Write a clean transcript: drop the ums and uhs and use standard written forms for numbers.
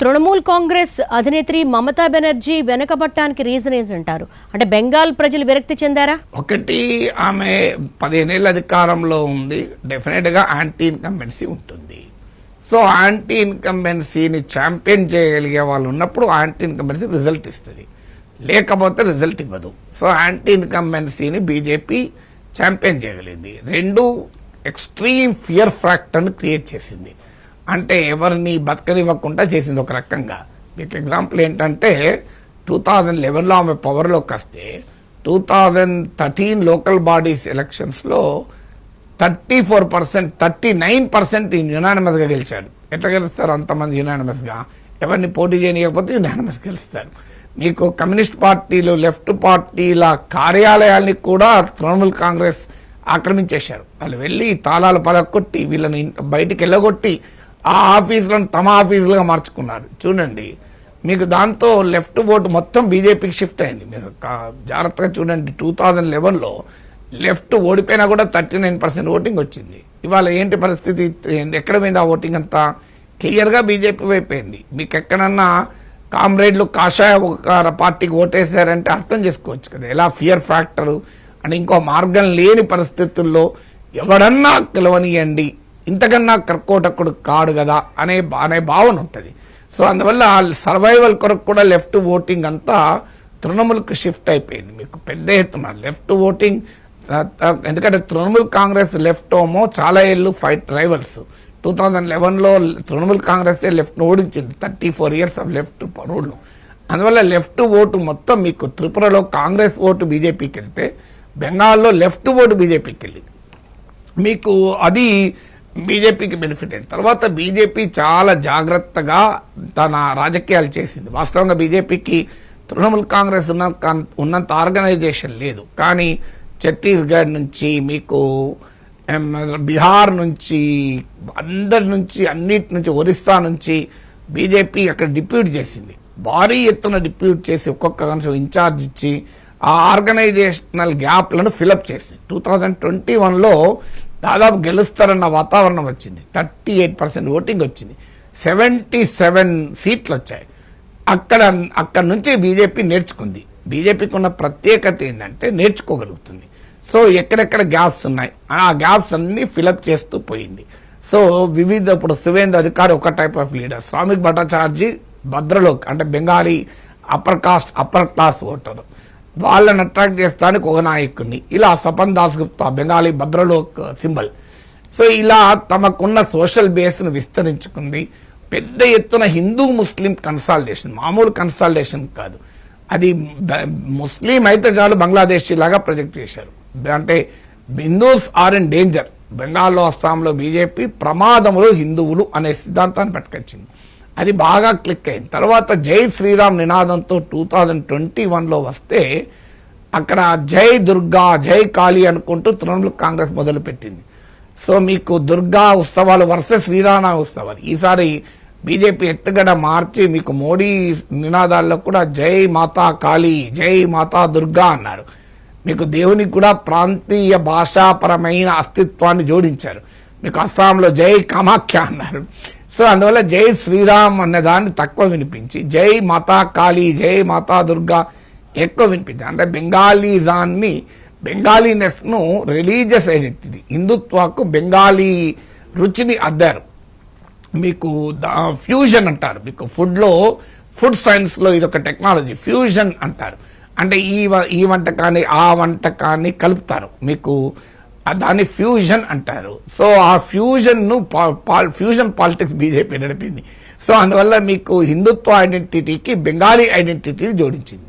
Trinamool Congress అధినేత్రి Mamata Banerjee వెనకబట్టడానికి reason ఏంటంటారు? అంటే బెంగాల్ ప్రజలు విరక్తి చెందారా? ఒకటి, ఆమె 15 ఏళ్ళ అధికారంలో ఉంది, డెఫినెట్ గా యాంటీ ఇన్కంబెన్సీ ఉంటుంది. సో యాంటీ ఇన్కంబెన్సీని ఛాంపియన్ చేయగలిగే వాళ్ళు ఉన్నప్పుడు యాంటీ ఇన్కంబెన్సీ రిజల్ట్ ఇస్తుంది, లేకపోతే రిజల్ట్ ఇవ్వదు. సో యాంటీ ఇన్కంబెన్సీని బీజేపీ ఛాంపియన్ చేయగలిగింది. రెండు ఎక్స్ట్రీమ్ ఫియర్ ఫ్యాక్టర్ని క్రియేట్ చేసింది, అంటే ఎవరిని బతకనివ్వకుండా చేసింది ఒక రకంగా. మీకు ఎగ్జాంపుల్ ఏంటంటే 2011లో ఆమె పవర్లోకి వస్తే 2013 లోకల్ బాడీస్ ఎలక్షన్స్లో 34%, 39% యునానిమస్గా గెలిచాడు. ఎట్లా గెలుస్తారు అంతమంది యునానిమస్గా? ఎవరిని పోటీ చేయకపోతే యునానిమస్ గెలుస్తారు. మీకు కమ్యూనిస్ట్ పార్టీలు, లెఫ్ట్ పార్టీల కార్యాలయాల్ని కూడా తృణమూల్ కాంగ్రెస్ ఆక్రమించేశారు. వాళ్ళు వెళ్ళి తాళాలు పలగొట్టి వీళ్ళని బయటికి వెళ్ళగొట్టి ఆ ఆఫీసులను తమ ఆఫీసులుగా మార్చుకున్నారు. చూడండి, మీకు దాంతో లెఫ్ట్ ఓటు మొత్తం బీజేపీకి షిఫ్ట్ అయింది. మీరు జాగ్రత్తగా చూడండి, 2011లో లెఫ్ట్ ఓడిపోయినా కూడా 39% ఓటింగ్ వచ్చింది. ఇవాళ ఏంటి పరిస్థితి? ఎక్కడ పోయింది ఆ ఓటింగ్ అంతా? క్లియర్గా బీజేపీ వైపోయింది. మీకు ఎక్కడన్నా కామ్రేడ్లు కాషాయ ఒక పార్టీకి ఓటేశారంటే అర్థం చేసుకోవచ్చు కదా ఎలా ఫియర్ ఫ్యాక్టరు అని. ఇంకో మార్గం లేని పరిస్థితుల్లో ఎవడన్నా గెలవనియండి, ఇంతకన్నా కర్కోటకుడు కాడు కదా అనే భావన ఉంటుంది. సో అందువల్ల సర్వైవల్ కొరకు కూడా లెఫ్ట్ ఓటింగ్ అంతా తృణమూల్కి షిఫ్ట్ అయిపోయింది. మీకు పెద్ద ఎత్తున లెఫ్ట్ ఓటింగ్, ఎందుకంటే తృణమూల్ కాంగ్రెస్ లెఫ్ట్ ఏమో చాలా ఏళ్ళు ఫైట్ రైవల్స్. 2011లో తృణమూల్ కాంగ్రెస్ లెఫ్ట్ను ఓడించింది, 34 years ఆఫ్ లెఫ్ట్ రూల్. అందువల్ల లెఫ్ట్ ఓటు మొత్తం మీకు త్రిపురలో కాంగ్రెస్ ఓటు బీజేపీకి వెళ్తే బెంగాల్లో లెఫ్ట్ ఓటు బీజేపీకి వెళ్ళింది. మీకు అది బీజేపీకి బెనిఫిట్ అయిన తర్వాత బీజేపీ చాలా జాగ్రత్తగా తన రాజకీయాలు చేసింది. వాస్తవంగా బీజేపీకి తృణమూల్ కాంగ్రెస్ ఉన్నంత ఆర్గనైజేషన్ లేదు, కానీ ఛత్తీస్గఢ్ నుంచి, మీకు బీహార్ నుంచి, అందరి నుంచి, అన్నిటి నుంచి, ఒరిస్సా నుంచి బీజేపీ అక్కడ డిప్యూట్ చేసింది. భారీ ఎత్తున డిప్యూట్ చేసి ఒక్కొక్క కనీసం ఇన్ఛార్జ్ ఇచ్చి ఆ ఆర్గనైజేషనల్ గ్యాప్లను ఫిలప్ చేసింది. 2021లో దాదాపు గెలుస్తారన్న వాతావరణం వచ్చింది. 38% ఓటింగ్ వచ్చింది, 77 సీట్లు వచ్చాయి. అక్కడ నుంచి బీజేపీ నేర్చుకుంది. బీజేపీకి ఉన్న ప్రత్యేకత ఏంటంటే నేర్చుకోగలుగుతుంది. సో ఎక్కడెక్కడ గ్యాప్స్ ఉన్నాయి ఆ గ్యాప్స్ అన్ని ఫిలప్ చేస్తూ పోయింది. సో ఇప్పుడు శివేంద్ర అధికారి ఒక type of leader, Shramik Bhattacharjee bhadralok అంటే బెంగాలీ అప్పర్ క్లాస్ ఓటర్, వాళ్ళని అట్రాక్ట్ చేస్తానికి ఒక నాయకుడిని, ఇలా స్వపన్ దాస్ గుప్తా బెంగాలీ భద్రలోక్ సింబల్. సో ఇలా తమకున్న సోషల్ బేస్ను విస్తరించుకుంది. పెద్ద ఎత్తున హిందూ ముస్లిం కన్సాలిడేషన్, మామూలు కన్సాలిడేషన్ కాదు, అది ముస్లిం అయితే చాలు బంగ్లాదేశీ లాగా ప్రొజెక్ట్ చేశారు. అంటే హిందూస్ ఆర్ ఇన్ డేంజర్. బెంగాల్లో, అస్సాంలో బీజేపీ ప్రమాదములు హిందువులు అనే సిద్ధాంతాన్ని పట్టుకొచ్చింది. అది బాగా క్లిక్ అయింది. తర్వాత జై శ్రీరామ్ నినాదంతో 2021లో వస్తే అక్కడ జై దుర్గా, జై కాళీ అనుకుంటూ తృణమూల్ కాంగ్రెస్ మొదలుపెట్టింది. సో మీకు దుర్గా ఉత్సవాలు వర్సెస్ శ్రీరామ ఉత్సవాలు. ఈసారి బీజేపీ ఎత్తుగడ మార్చి మీకు మోడీ నినాదాల్లో కూడా జై మాతా కాళీ, జై మాతా దుర్గా అన్నారు. మీకు దేవునికి కూడా ప్రాంతీయ భాషాపరమైన అస్తిత్వాన్ని జోడించారు. మీకు అస్సాంలో జై కామాఖ్య అన్నారు. సో అందువల్ల జై శ్రీరామ్ అనే దాన్ని తక్కువ వినిపించి జై మాతా కాళీ, జై మాతా దుర్గా ఎక్కువ వినిపించారు. అంటే బెంగాలీజాన్ని, బెంగాలీనెస్ను రిలీజియస్ ఐడెంటిటీ, హిందుత్వకు బెంగాలీ రుచిని అద్దారు. మీకు ఫ్యూజన్ అంటారు. మీకు ఫుడ్ సైన్స్లో ఇది ఒక టెక్నాలజీ, ఫ్యూజన్ అంటారు. అంటే ఈ వంటకాన్ని ఆ వంటకాన్ని కలుపుతారు, మీకు దాన్ని ఫ్యూజన్ అంటారు. సో ఆ ఫ్యూజన్ పాలిటిక్స్ బీజేపీ నడిపింది. సో అందువల్ల మీకు హిందుత్వ ఐడెంటిటీకి బెంగాలీ ఐడెంటిటీని జోడించింది.